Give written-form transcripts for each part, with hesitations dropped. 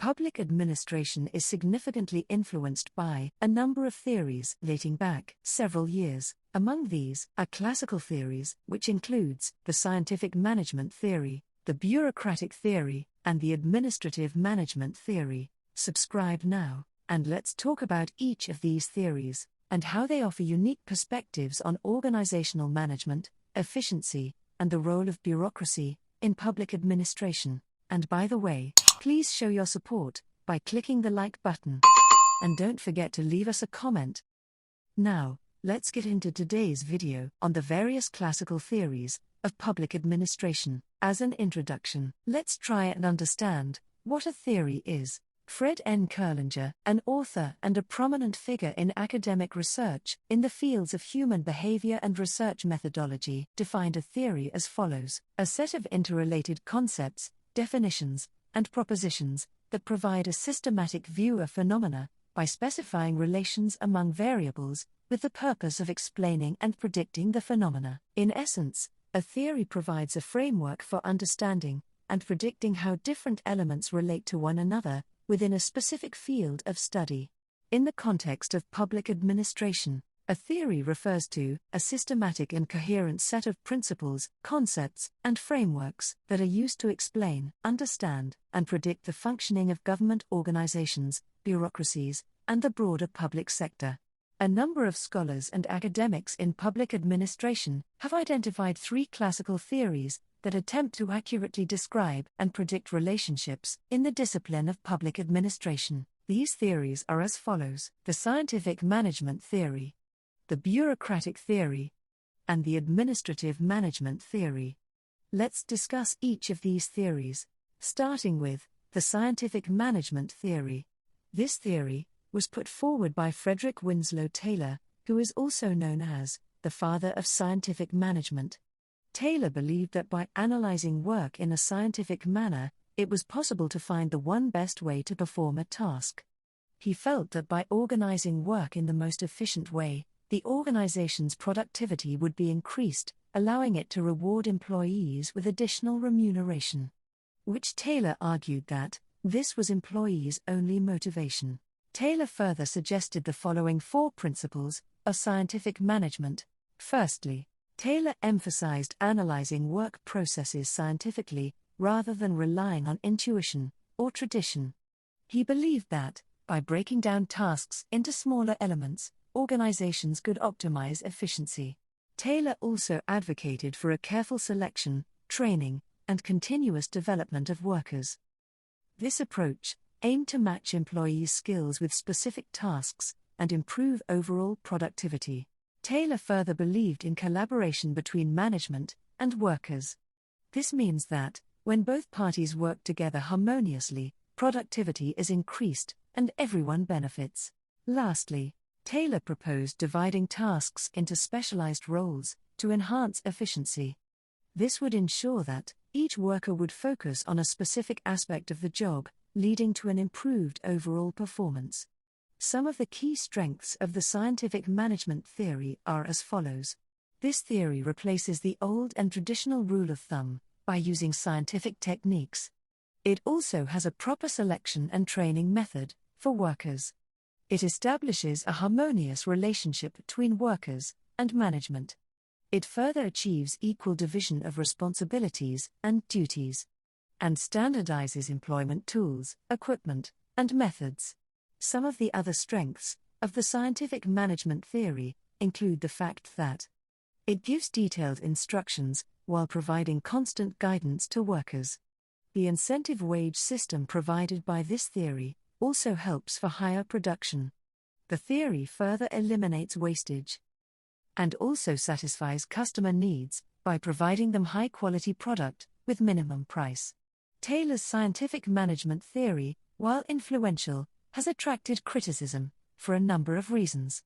Public administration is significantly influenced by a number of theories dating back several years. Among these are classical theories, which includes the scientific management theory, the bureaucratic theory, and the administrative management theory. Subscribe now, and let's talk about each of these theories, and how they offer unique perspectives on organizational management, efficiency, and the role of bureaucracy in public administration. And by the way, please show your support by clicking the like button. And don't forget to leave us a comment. Now, let's get into today's video on the various classical theories of public administration. As an introduction, let's try and understand what a theory is. Fred N. Kerlinger, an author and a prominent figure in academic research in the fields of human behavior and research methodology, defined a theory as follows: a set of interrelated concepts, definitions, and propositions that provide a systematic view of phenomena by specifying relations among variables with the purpose of explaining and predicting the phenomena. In essence, a theory provides a framework for understanding and predicting how different elements relate to one another within a specific field of study. In the context of public administration, a theory refers to a systematic and coherent set of principles, concepts, and frameworks that are used to explain, understand, and predict the functioning of government organizations, bureaucracies, and the broader public sector. A number of scholars and academics in public administration have identified three classical theories that attempt to accurately describe and predict relationships in the discipline of public administration. These theories are as follows: the scientific management theory, the bureaucratic theory, and the administrative management theory. Let's discuss each of these theories, starting with the scientific management theory. This theory was put forward by Frederick Winslow Taylor, who is also known as the father of scientific management. Taylor believed that by analyzing work in a scientific manner, it was possible to find the one best way to perform a task. He felt that by organizing work in the most efficient way, the organization's productivity would be increased, allowing it to reward employees with additional remuneration. Which Taylor argued that this was employees' only motivation. Taylor further suggested the following four principles of scientific management. Firstly, Taylor emphasized analyzing work processes scientifically rather than relying on intuition or tradition. He believed that, by breaking down tasks into smaller elements, organizations could optimize efficiency. Taylor also advocated for a careful selection, training, and continuous development of workers. This approach aimed to match employees' skills with specific tasks and improve overall productivity. Taylor further believed in collaboration between management and workers. This means that, when both parties work together harmoniously, productivity is increased and everyone benefits. Lastly, Taylor proposed dividing tasks into specialized roles to enhance efficiency. This would ensure that each worker would focus on a specific aspect of the job, leading to an improved overall performance. Some of the key strengths of the scientific management theory are as follows. This theory replaces the old and traditional rule of thumb by using scientific techniques. It also has a proper selection and training method for workers. It establishes a harmonious relationship between workers and management. It further achieves equal division of responsibilities and duties, and standardizes employment tools, equipment, and methods. Some of the other strengths of the scientific management theory include the fact that it gives detailed instructions while providing constant guidance to workers. The incentive wage system provided by this theory also helps for higher production. The theory further eliminates wastage and also satisfies customer needs by providing them high-quality product with minimum price. Taylor's scientific management theory, while influential, has attracted criticism for a number of reasons.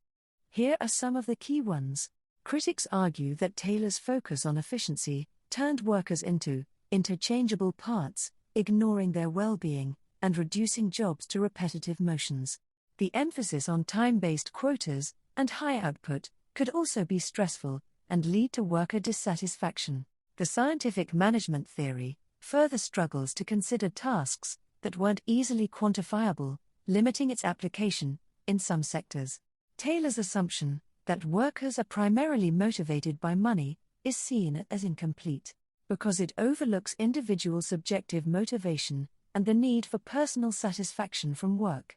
Here are some of the key ones. Critics argue that Taylor's focus on efficiency turned workers into interchangeable parts, ignoring their well-being and reducing jobs to repetitive motions. The emphasis on time-based quotas and high output could also be stressful and lead to worker dissatisfaction. The scientific management theory further struggles to consider tasks that weren't easily quantifiable, limiting its application in some sectors. Taylor's assumption that workers are primarily motivated by money is seen as incomplete, because it overlooks individual subjective motivation and the need for personal satisfaction from work.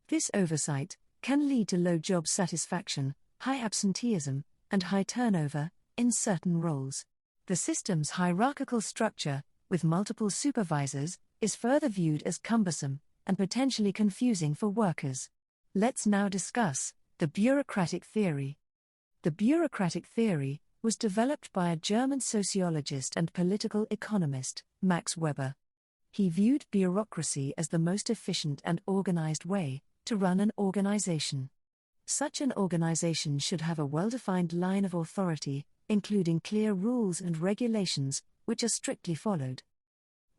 This oversight can lead to low job satisfaction, high absenteeism, and high turnover in certain roles. The system's hierarchical structure, with multiple supervisors, is further viewed as cumbersome and potentially confusing for workers. Let's now discuss the bureaucratic theory. The bureaucratic theory was developed by a German sociologist and political economist, Max Weber. He viewed bureaucracy as the most efficient and organized way to run an organization. Such an organization should have a well-defined line of authority, including clear rules and regulations, which are strictly followed.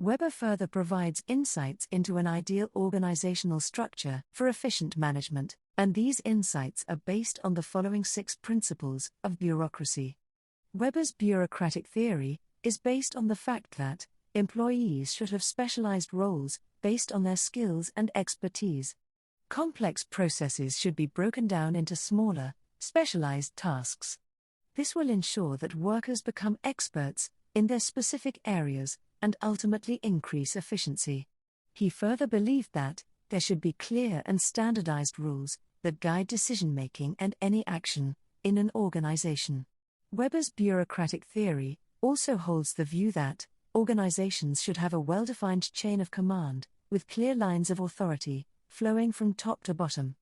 Weber further provides insights into an ideal organizational structure for efficient management, and these insights are based on the following 6 principles of bureaucracy. Weber's bureaucratic theory is based on the fact that employees should have specialized roles based on their skills and expertise. Complex processes should be broken down into smaller, specialized tasks. This will ensure that workers become experts in their specific areas and ultimately increase efficiency. He further believed that there should be clear and standardized rules that guide decision-making and any action in an organization. Weber's bureaucratic theory also holds the view that organizations should have a well-defined chain of command, with clear lines of authority, flowing from top to bottom,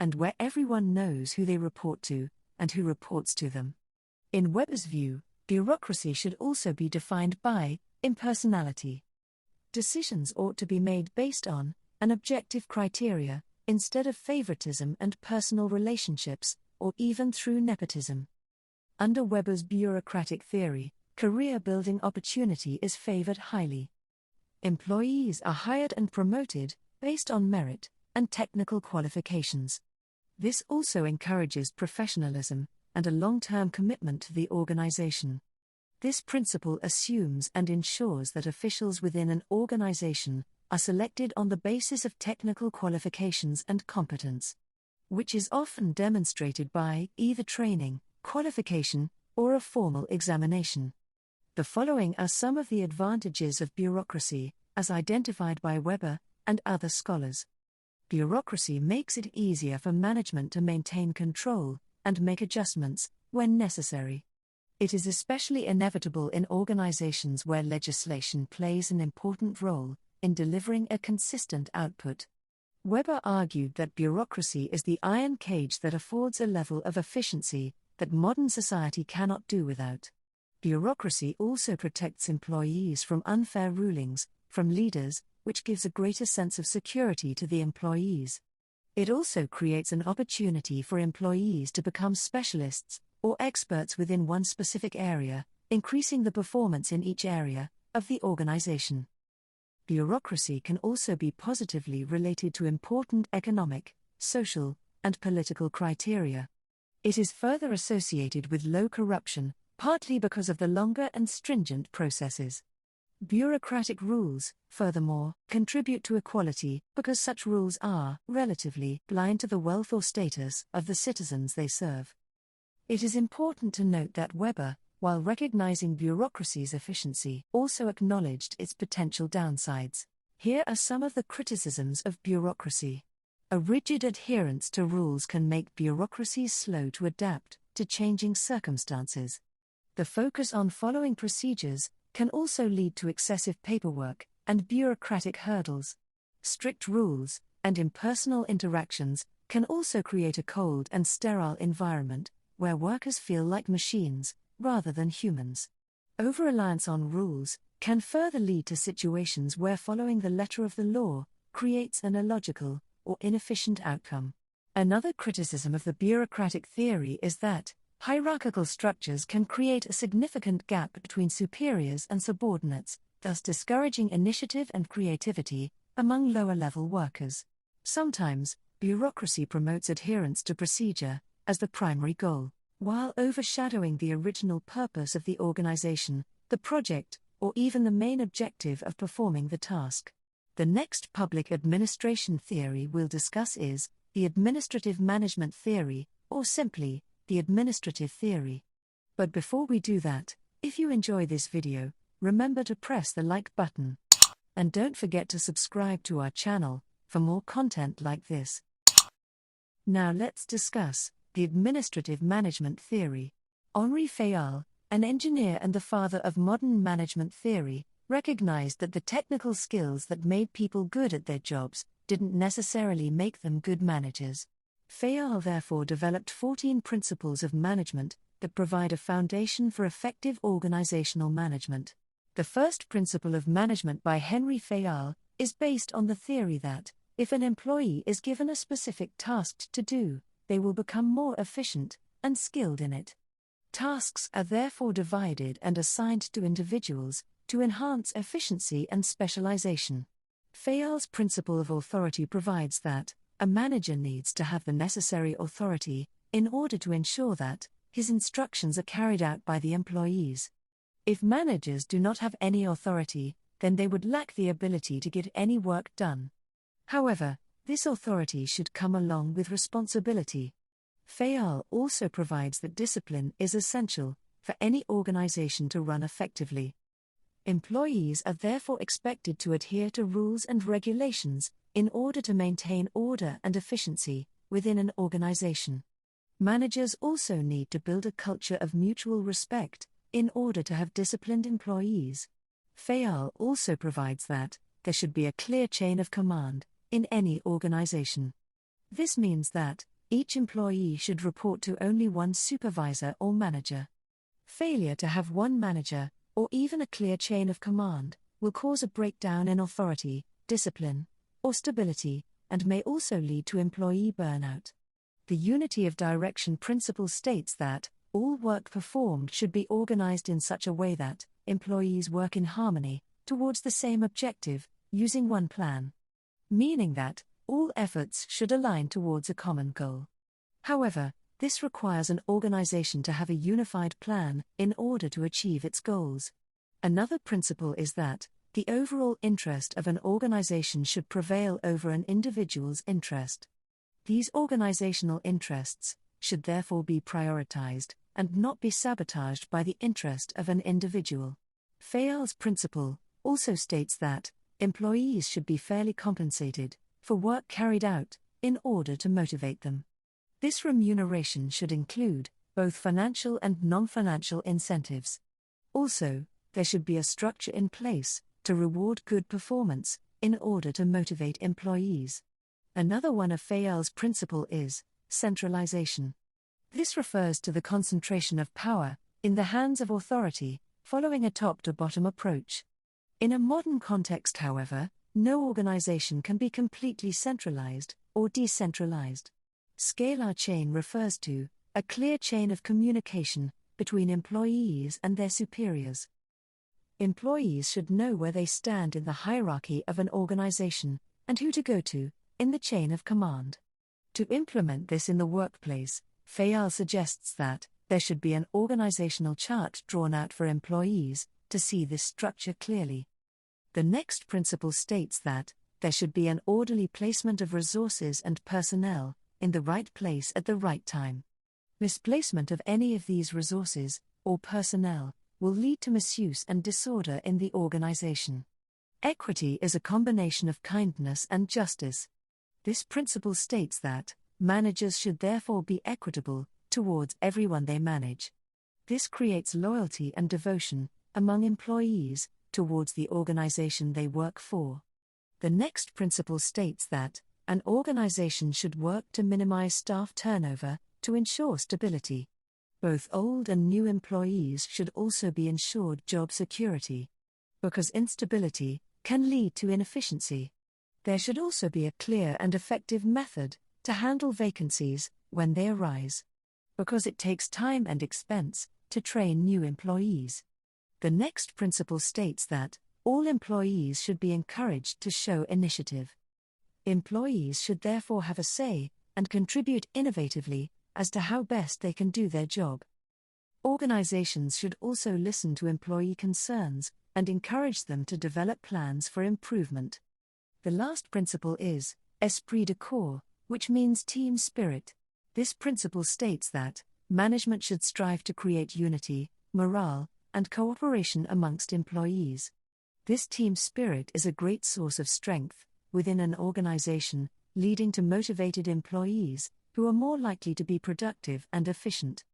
and where everyone knows who they report to, and who reports to them. In Weber's view, bureaucracy should also be defined by impersonality. Decisions ought to be made based on an objective criteria, instead of favoritism and personal relationships, or even through nepotism. Under Weber's bureaucratic theory, career-building opportunity is favored highly. Employees are hired and promoted based on merit and technical qualifications. This also encourages professionalism and a long-term commitment to the organization. This principle assumes and ensures that officials within an organization are selected on the basis of technical qualifications and competence, which is often demonstrated by either training, qualification, or a formal examination. The following are some of the advantages of bureaucracy, as identified by Weber and other scholars. Bureaucracy makes it easier for management to maintain control and make adjustments when necessary. It is especially inevitable in organizations where legislation plays an important role in delivering a consistent output. Weber argued that bureaucracy is the iron cage that affords a level of efficiency that modern society cannot do without. Bureaucracy also protects employees from unfair rulings from leaders, which gives a greater sense of security to the employees. It also creates an opportunity for employees to become specialists or experts within one specific area, increasing the performance in each area of the organization. Bureaucracy can also be positively related to important economic, social, and political criteria. It is further associated with low corruption, partly because of the longer and stringent processes. Bureaucratic rules, furthermore, contribute to equality because such rules are, relatively, blind to the wealth or status of the citizens they serve. It is important to note that Weber, while recognizing bureaucracy's efficiency, also acknowledged its potential downsides. Here are some of the criticisms of bureaucracy. A rigid adherence to rules can make bureaucracy slow to adapt to changing circumstances. The focus on following procedures can also lead to excessive paperwork and bureaucratic hurdles. Strict rules and impersonal interactions can also create a cold and sterile environment where workers feel like machines rather than humans. Over-reliance on rules can further lead to situations where following the letter of the law creates an illogical or inefficient outcome. Another criticism of the bureaucratic theory is that hierarchical structures can create a significant gap between superiors and subordinates, thus discouraging initiative and creativity among lower-level workers. Sometimes, bureaucracy promotes adherence to procedure as the primary goal, while overshadowing the original purpose of the organization, the project, or even the main objective of performing the task. The next public administration theory we'll discuss is the administrative management theory, or simply, the administrative theory. But before we do that, if you enjoy this video, remember to press the like button. And don't forget to subscribe to our channel for more content like this. Now let's discuss the administrative management theory. Henri Fayol, an engineer and the father of modern management theory, recognized that the technical skills that made people good at their jobs didn't necessarily make them good managers. Fayol therefore developed 14 principles of management that provide a foundation for effective organizational management. The first principle of management by Henri Fayol is based on the theory that, if an employee is given a specific task to do, they will become more efficient and skilled in it. Tasks are therefore divided and assigned to individuals to enhance efficiency and specialization. Fayol's principle of authority provides that a manager needs to have the necessary authority in order to ensure that his instructions are carried out by the employees. If managers do not have any authority, then they would lack the ability to get any work done. However, this authority should come along with responsibility. Fayol also provides that discipline is essential for any organization to run effectively. Employees are therefore expected to adhere to rules and regulations in order to maintain order and efficiency within an organization. Managers also need to build a culture of mutual respect in order to have disciplined employees. Fayol also provides that there should be a clear chain of command in any organization. This means that each employee should report to only one supervisor or manager. Failure to have one manager, or even a clear chain of command, will cause a breakdown in authority, discipline, or stability, and may also lead to employee burnout. The unity of direction principle states that all work performed should be organized in such a way that employees work in harmony towards the same objective, using one plan. Meaning that all efforts should align towards a common goal. However, this requires an organization to have a unified plan in order to achieve its goals. Another principle is that the overall interest of an organization should prevail over an individual's interest. These organizational interests should therefore be prioritized and not be sabotaged by the interest of an individual. Fayol's principle also states that employees should be fairly compensated for work carried out in order to motivate them. This remuneration should include both financial and non-financial incentives. Also, there should be a structure in place to reward good performance in order to motivate employees. Another one of Fayol's principle is centralization. This refers to the concentration of power in the hands of authority, following a top-to-bottom approach. In a modern context, however, no organization can be completely centralized or decentralized. Scalar chain refers to a clear chain of communication between employees and their superiors. Employees should know where they stand in the hierarchy of an organization and who to go to in the chain of command. To implement this in the workplace, Fayol suggests that there should be an organizational chart drawn out for employees to see this structure clearly. The next principle states that there should be an orderly placement of resources and personnel in the right place at the right time. Misplacement of any of these resources or personnel will lead to misuse and disorder in the organization. Equity is a combination of kindness and justice. This principle states that managers should therefore be equitable towards everyone they manage. This creates loyalty and devotion among employees towards the organization they work for. The next principle states that an organization should work to minimize staff turnover to ensure stability. Both old and new employees should also be ensured job security. Because instability can lead to inefficiency. There should also be a clear and effective method to handle vacancies when they arise. Because it takes time and expense to train new employees. The next principle states that all employees should be encouraged to show initiative. Employees should therefore have a say and contribute innovatively as to how best they can do their job. Organizations should also listen to employee concerns and encourage them to develop plans for improvement. The last principle is esprit de corps, which means team spirit. This principle states that management should strive to create unity, morale, and cooperation amongst employees. This team spirit is a great source of strength within an organization, leading to motivated employees who are more likely to be productive and efficient.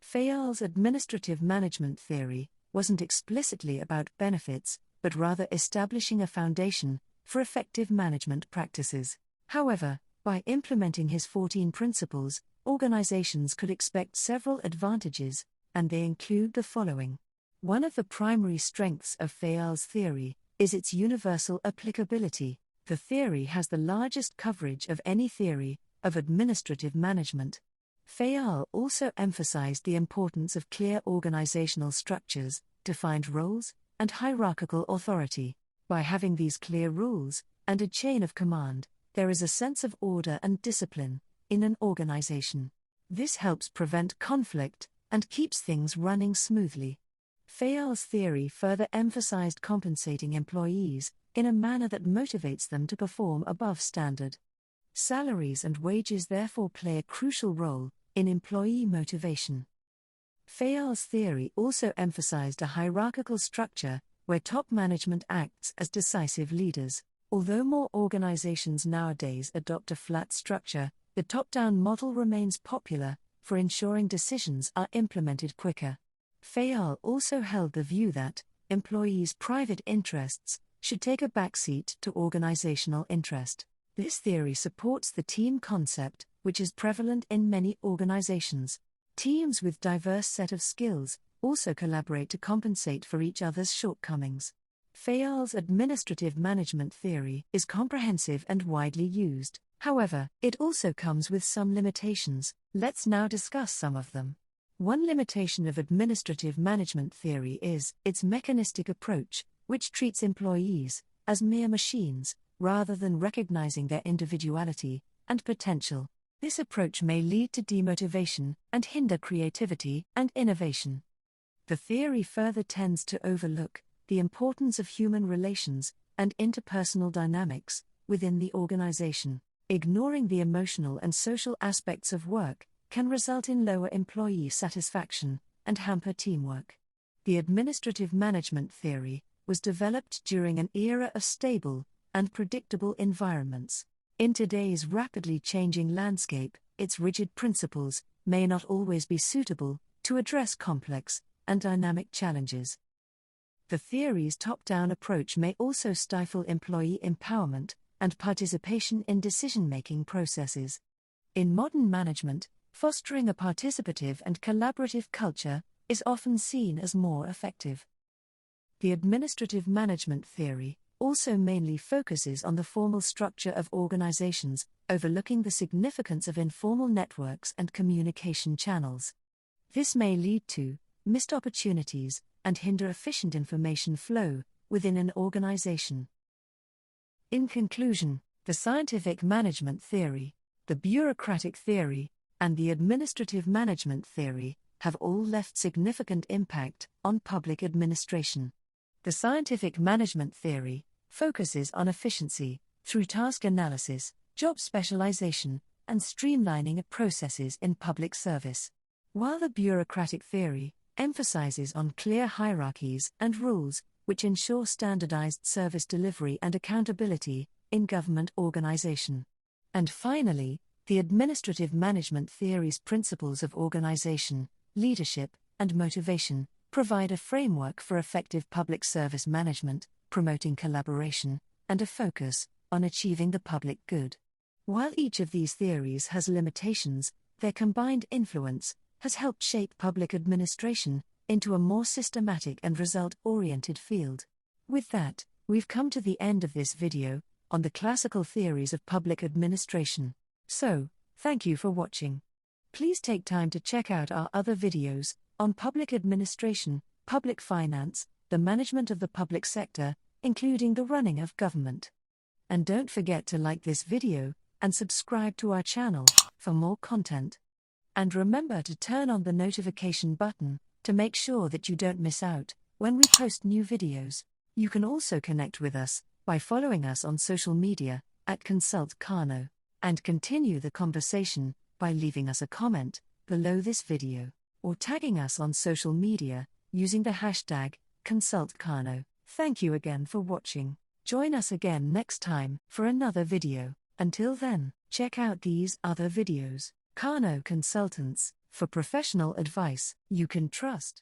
Fayol's administrative management theory wasn't explicitly about benefits, but rather establishing a foundation for effective management practices. However, by implementing his 14 principles, organizations could expect several advantages, and they include the following. One of the primary strengths of Fayol's theory is its universal applicability. The theory has the largest coverage of any theory of administrative management. Fayol also emphasized the importance of clear organizational structures, defined roles, and hierarchical authority. By having these clear rules and a chain of command, there is a sense of order and discipline in an organization. This helps prevent conflict and keeps things running smoothly. Fayol's theory further emphasized compensating employees in a manner that motivates them to perform above standard. Salaries and wages therefore play a crucial role in employee motivation. Fayol's theory also emphasized a hierarchical structure where top management acts as decisive leaders. Although more organizations nowadays adopt a flat structure, the top-down model remains popular for ensuring decisions are implemented quicker. Fayol also held the view that employees' private interests should take a backseat to organizational interest. This theory supports the team concept, which is prevalent in many organizations. Teams with diverse set of skills also collaborate to compensate for each other's shortcomings. Fayol's administrative management theory is comprehensive and widely used. However, it also comes with some limitations. Let's now discuss some of them. One limitation of administrative management theory is its mechanistic approach, which treats employees as mere machines, rather than recognizing their individuality and potential. This approach may lead to demotivation and hinder creativity and innovation. The theory further tends to overlook the importance of human relations and interpersonal dynamics within the organization. Ignoring the emotional and social aspects of work can result in lower employee satisfaction and hamper teamwork. The administrative management theory was developed during an era of stable and predictable environments. In today's rapidly changing landscape, its rigid principles may not always be suitable to address complex and dynamic challenges. The theory's top-down approach may also stifle employee empowerment and participation in decision-making processes. In modern management, fostering a participative and collaborative culture is often seen as more effective. The administrative management theory also mainly focuses on the formal structure of organizations, overlooking the significance of informal networks and communication channels. This may lead to missed opportunities and hinder efficient information flow within an organization. In conclusion, the scientific management theory, the bureaucratic theory, and the administrative management theory have all left significant impact on public administration. The scientific management theory focuses on efficiency through task analysis, job specialization, and streamlining of processes in public service, while the bureaucratic theory emphasizes on clear hierarchies and rules which ensure standardized service delivery and accountability in government organization. And finally, the administrative management theory's principles of organization, leadership, and motivation provide a framework for effective public service management, promoting collaboration, and a focus on achieving the public good. While each of these theories has limitations, their combined influence has helped shape public administration into a more systematic and result-oriented field. With that, we've come to the end of this video on the classical theories of public administration. So, thank you for watching. Please take time to check out our other videos on public administration, public finance, the management of the public sector, including the running of government. And don't forget to like this video and subscribe to our channel for more content. And remember to turn on the notification button to make sure that you don't miss out when we post new videos. You can also connect with us by following us on social media at ConsultKano, and continue the conversation by leaving us a comment below this video or tagging us on social media using the hashtag ConsultKano. Thank you again for watching. Join us again next time for another video. Until then, check out these other videos. Kano Consultants, for professional advice you can trust.